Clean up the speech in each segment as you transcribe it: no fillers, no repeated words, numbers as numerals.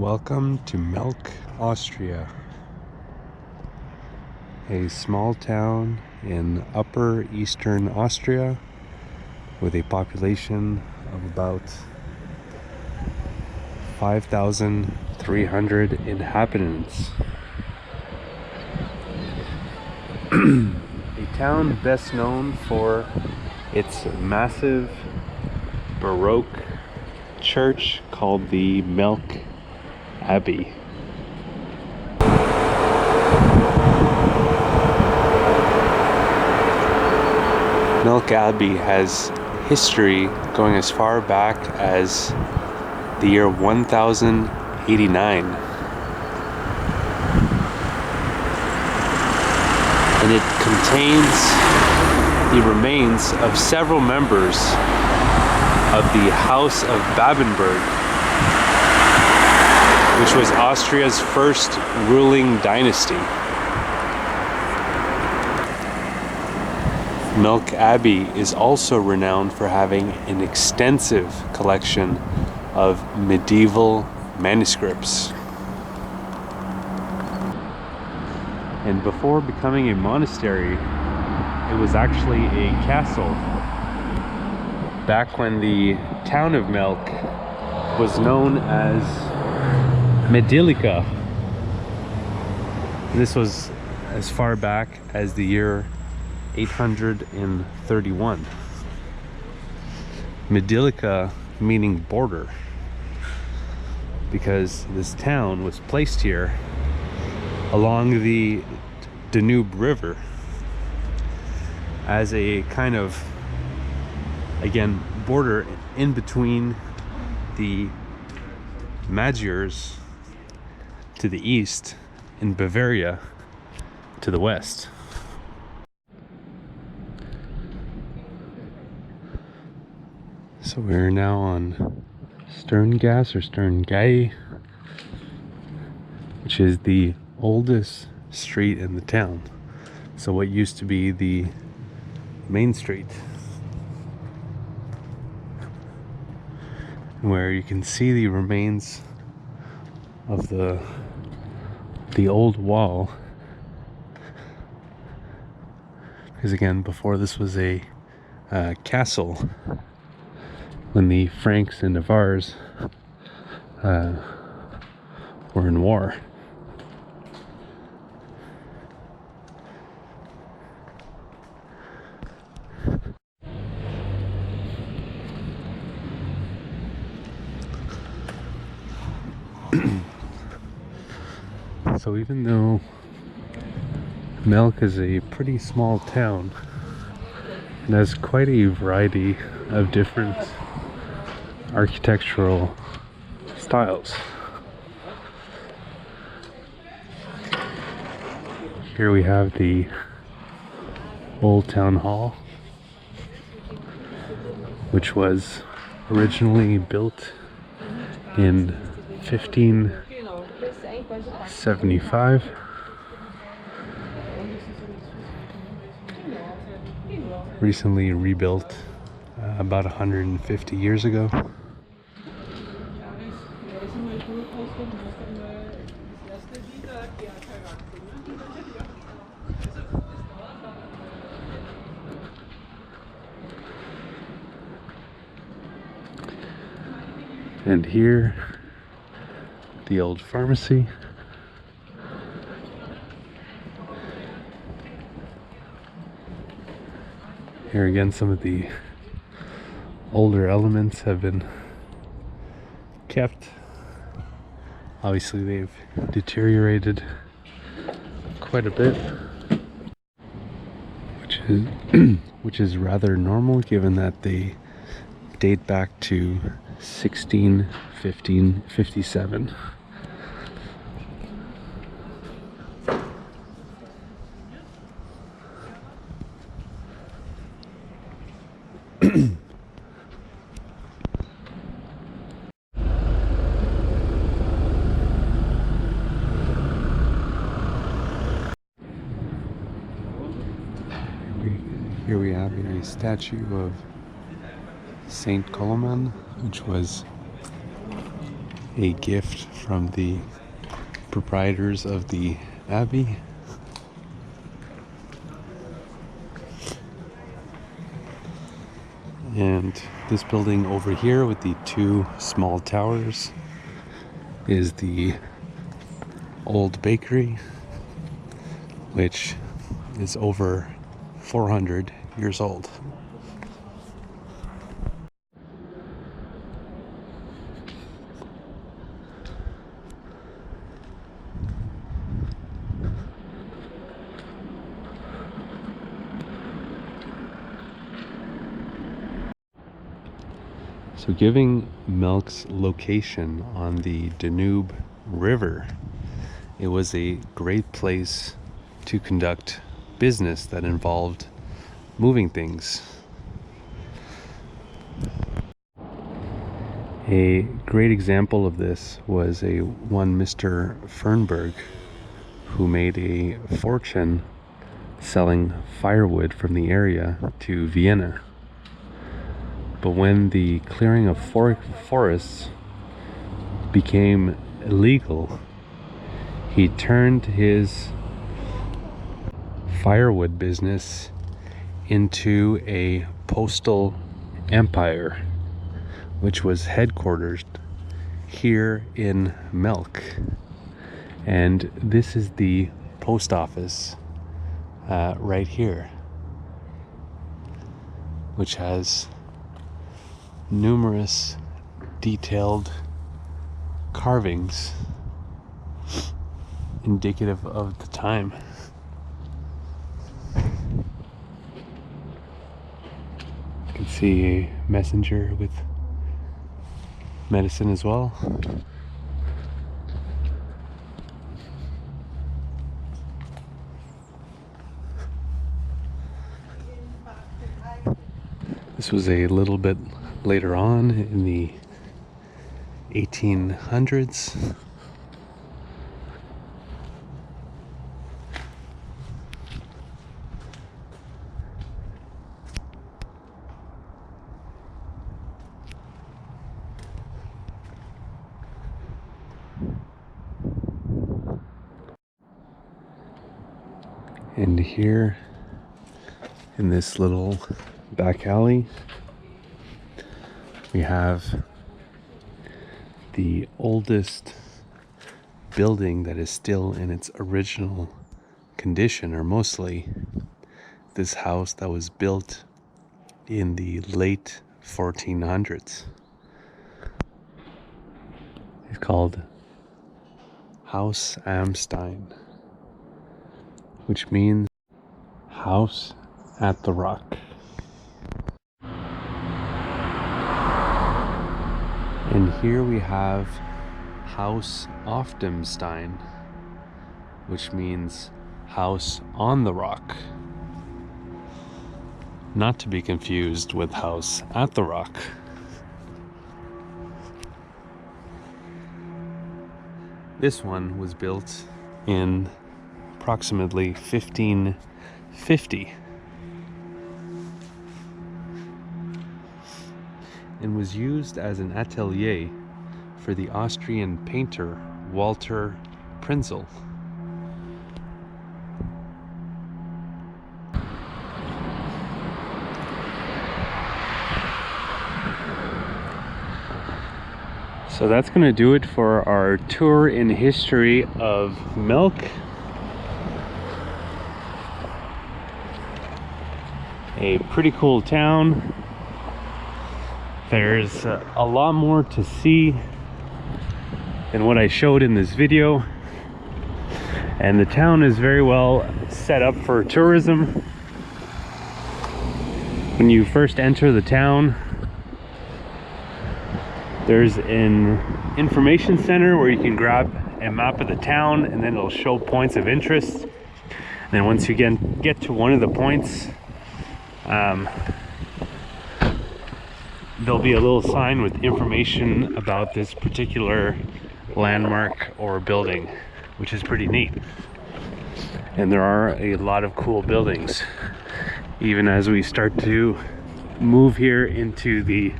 Welcome to Melk, Austria, a small town in upper eastern Austria with a population of about 5,300 inhabitants. A town best known for its massive Baroque church called the Melk Abbey. Melk Abbey has history going as far back as the year 1089. And it contains the remains of several members of the House of Babenberg, which was Austria's first ruling dynasty. Melk Abbey is also renowned for having an extensive collection of medieval manuscripts. And before becoming a monastery, it was actually a castle. Back when the town of Melk was known as Medilica. This was as far back as the year 831. Medilica meaning border, because this town was placed here along the Danube River as a kind of, again, border in between the Magyars to the east and Bavaria to the west. So we're now on Sterngas or Sterngay, which is the oldest street in the town. So what used to be the main street, where you can see the remains of the old wall, because again, before this was a castle when the Franks and Navars were in war. So even though Melk is a pretty small town, it has quite a variety of different architectural styles. Here we have the old town hall, which was originally built in 1575. Recently rebuilt about 150 years ago. And here, the old pharmacy. Here again, some of the older elements have been kept. Obviously, they've deteriorated quite a bit, which is rather normal given that they date back to 1557. Here we have a statue of Saint Coleman, which was a gift from the proprietors of the abbey. And this building over here with the two small towers is the old bakery, which is over 400 years old. So giving Melk's location on the Danube River, it was a great place to conduct business that involved moving things. A great example of this was one Mr. Fernberg, who made a fortune selling firewood from the area to Vienna. But when the clearing of forests became illegal, he turned his firewood business into a postal empire, which was headquartered here in Melk. And this is the post office right here, which has numerous detailed carvings indicative of the time. You can see a messenger with medicine as well. This was a little bit later on in the 1800s. And here in this little back alley, we have the oldest building that is still in its original condition, or mostly this house that was built in the late 1400s. It's called Haus am Stein, which means house at the rock. And here we have Haus auf dem Stein, which means house on the rock. Not to be confused with house at the rock. This one was built in approximately 1550 and was used as an atelier for the Austrian painter Walter Prinzel. So that's going to do it for our tour in history of Melk. A pretty cool town. There's a lot more to see than what I showed in this video. And the town is very well set up for tourism. When you first enter the town, there's an information center where you can grab a map of the town, and then it'll show points of interest. And then once you get to one of the points, there'll be a little sign with information about this particular landmark or building, which is pretty neat. And there are a lot of cool buildings. Even as we start to move here into the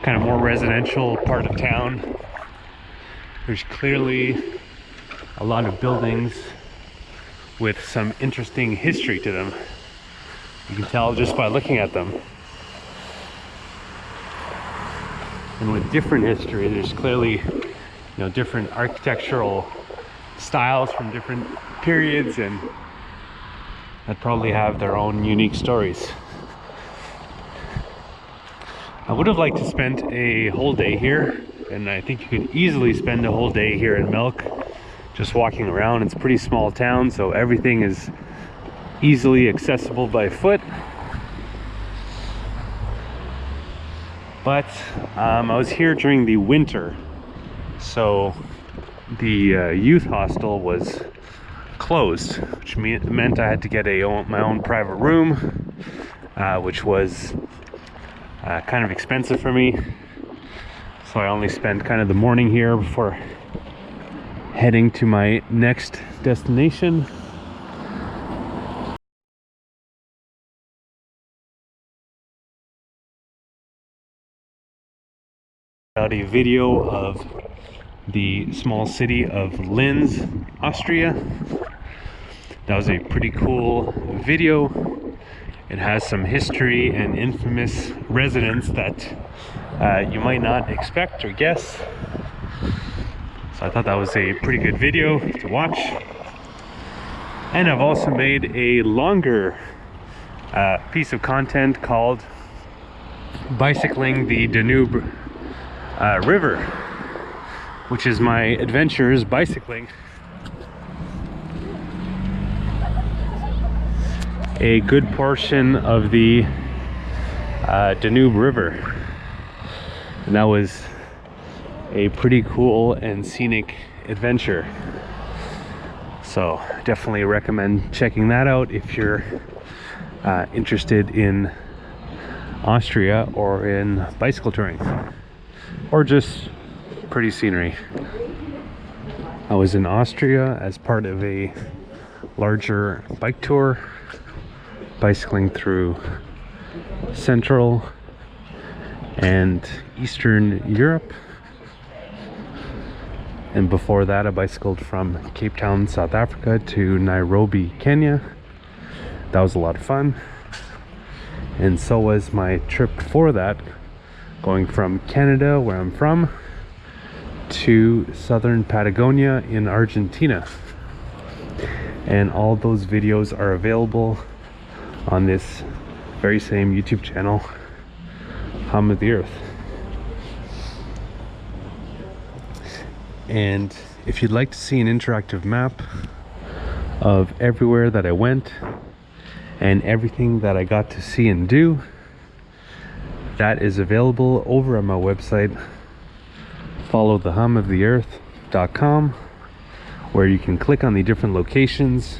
kind of more residential part of town, There's clearly a lot of buildings with some interesting history to them. You can tell just by looking at them. And with different history, there's clearly, different architectural styles from different periods, and that probably have their own unique stories. I would have liked to spend a whole day here, and I think you could easily spend a whole day here in Melk, just walking around. It's a pretty small town, so everything is easily accessible by foot. But I was here during the winter, so the youth hostel was closed, which meant I had to get my own private room, which was kind of expensive for me. So I only spent kind of the morning here before heading to my next destination. Out a video of the small city of Linz, Austria. That was a pretty cool video. It has some history and infamous residents that you might not expect or guess. So I thought that was a pretty good video to watch. And I've also made a longer piece of content called Bicycling the Danube River, which is my adventures bicycling a good portion of the Danube River. And that was a pretty cool and scenic adventure. So definitely recommend checking that out if you're interested in Austria or in bicycle touring, or just pretty scenery. I was in Austria as part of a larger bike tour, bicycling through Central and Eastern Europe. And before that, I bicycled from Cape Town, South Africa to Nairobi, Kenya. That was a lot of fun. And so was my trip before that, going from Canada, where I'm from, to southern Patagonia in Argentina. And all those videos are available on this very same YouTube channel, Hum of the Earth. And if you'd like to see an interactive map of everywhere that I went and everything that I got to see and do, that is available over on my website, followthehumoftheearth.com, where you can click on the different locations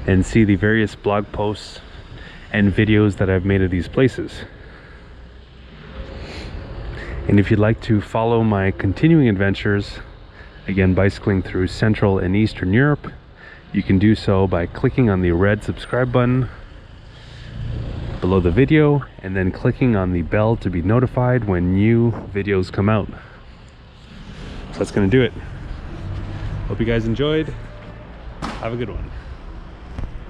and see the various blog posts and videos that I've made of these places. And if you'd like to follow my continuing adventures, again bicycling through Central and Eastern Europe, you can do so by clicking on the red subscribe button below the video and then clicking on the bell to be notified when new videos come out. So that's gonna do it. Hope you guys enjoyed. Have a good one.